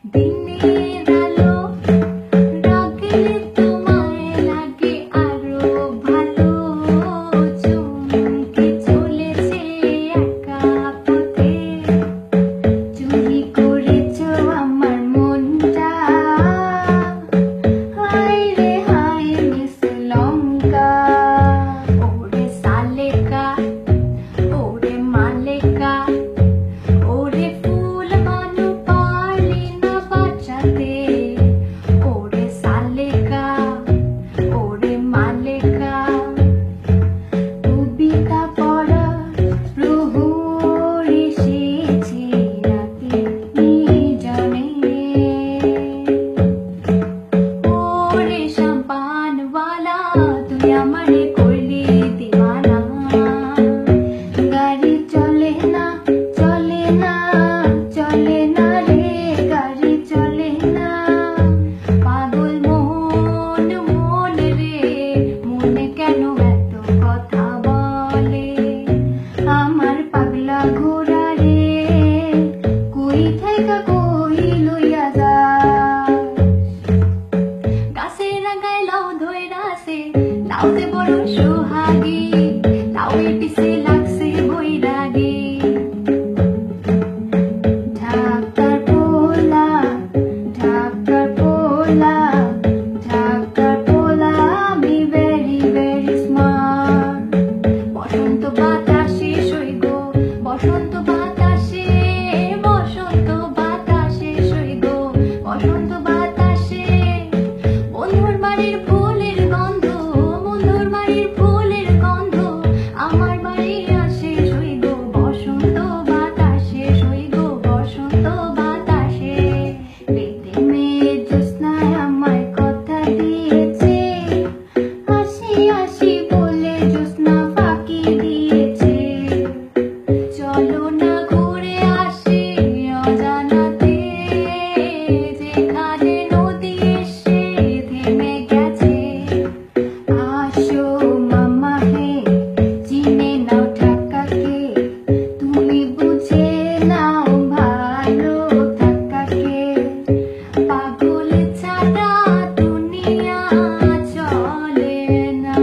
দিনের আলো রাখলে তোমায় লাগে আরো ভালো। চমকে চলেছে একা পথে, চুরি করেছো আমার মনটা। হায় রে হায় মিস লঙ্কা। ওরে সালেকা, ওরে মালেকা, ওরে ফুল বানু পারলি না বাঁচাতে। ওরে সালেকা, ওরে মালেকা, কবিতা পড়া প্রহর এসেছে রাতে নির্জনে। ওরে শাম্পানওয়ালা, তুই আমারে করলি দিওয়ানা। গাড়ি চলে না, চলে না, চলে না রে, গাড়ি চলে না। পাগল মন, মন রে, মনে কেন এত কথা বলে? আমার পাগলা ঘোড়া রে, কই থাইকা কই লইয়া যা। গাছের আগায় লাউ ধইরাছে, লাউতে বড় সোহাগী, লাউয়ের পিছে লাগছে বৈরাগী। ঢাকার পোলা, ঢাকার পোলা, ঢাকার পোলা, আমি ভেরি ভেরি স্মার্ট। বসন্ত বাতাসে সইগ, বসন্ত বাতাসে, বসন্ত বাতাসে সইগ, বসন্ত বাতাসে। বন্ধুর বাড়ির ফুলের গন্ধ, বন্ধুর বাড়ির ফুলের গন্ধ, আমার বাড়ি আসে সইগ, বসন্ত বাতাসে সইগ, বসন্ত বাতাসে। পেটে মেয়ে জ্যোৎস্নায় আমায় কথা দিয়েছে, হাসি হাসি বলে জ্যোৎস্না ফাঁকি দিয়েছে। চলো না ঘুরে আসি অজানাতে, যেখানে নদী এসে থেমে গেছে। আসো মামা হে, চিনে নাও ঢাকাকে, তুমি বুঝে নাও ভালো থাকাকে। পাগল ছাড়া দুনিয়া চলে না।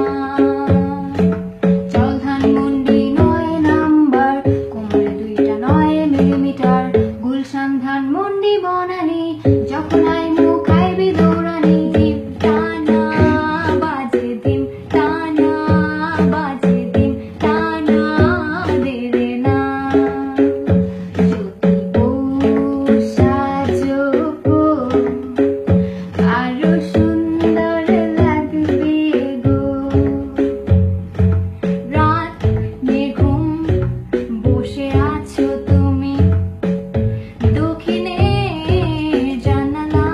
চল ধানমন্ডি ৯ নাম্বার, কোমরে ২টা ৯ মিলিমিটার। গুলশান ধানমন্ডি বনানী, যখন আইমু খাইবি দৌড়ানি। দিম টানা বাজে, দিম টানা বাজে, দিম টানা দেরে না। যদি বউ সাজো গো, আরো সুন্দর লাগবে গো। রাত নিঘুম বসে আছো তুমি, দক্ষিণে জানালা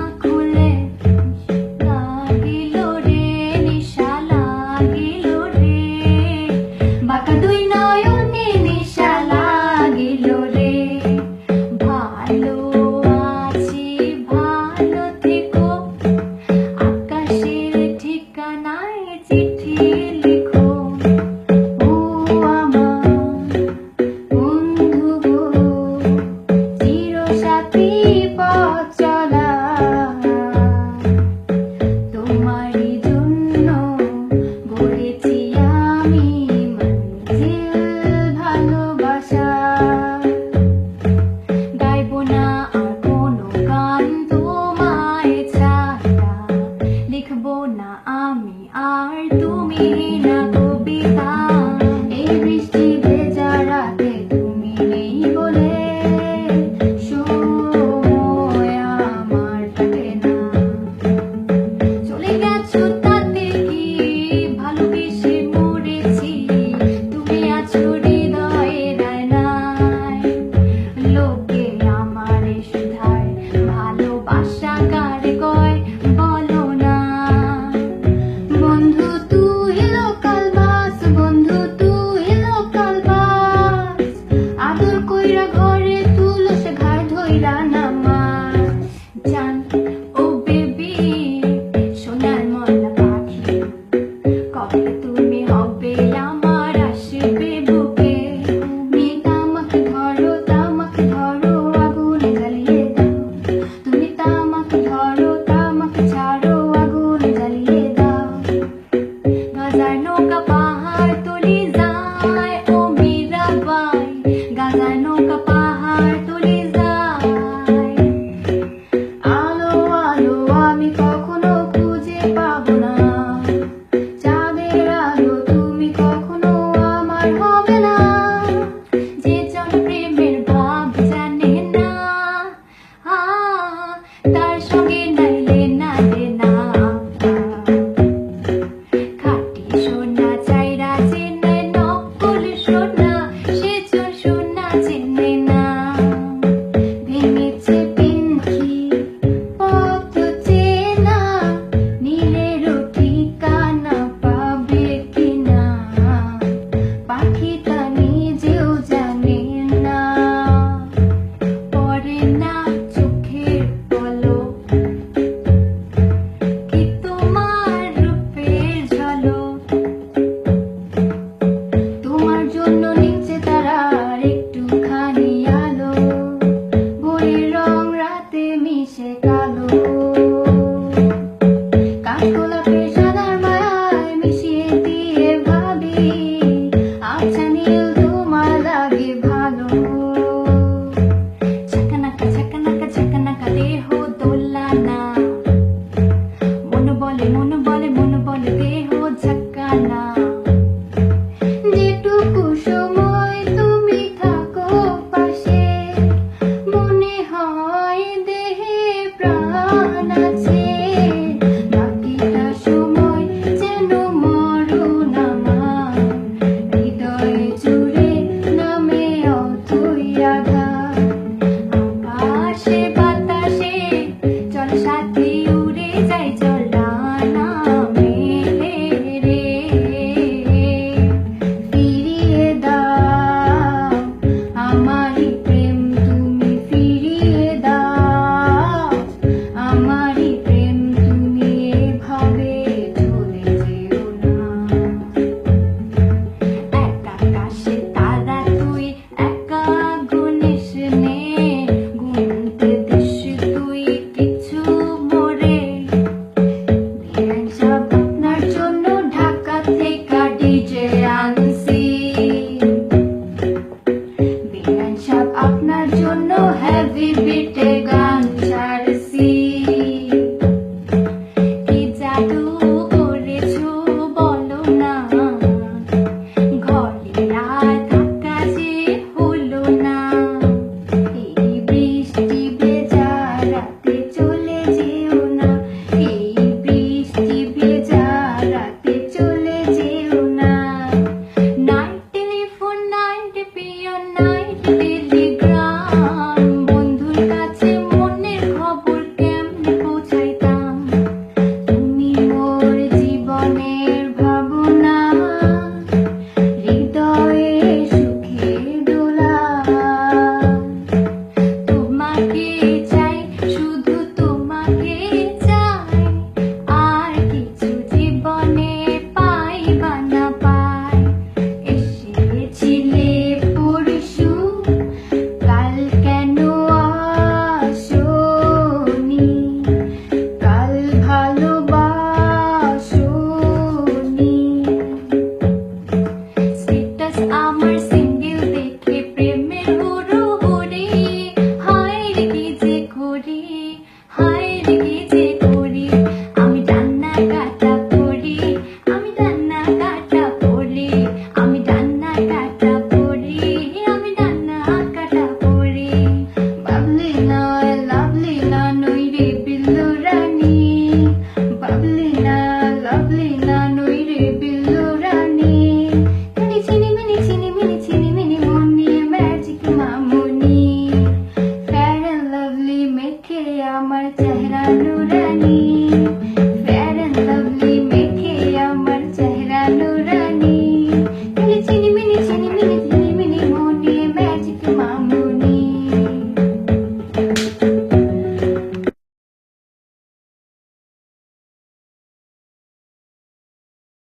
মিশে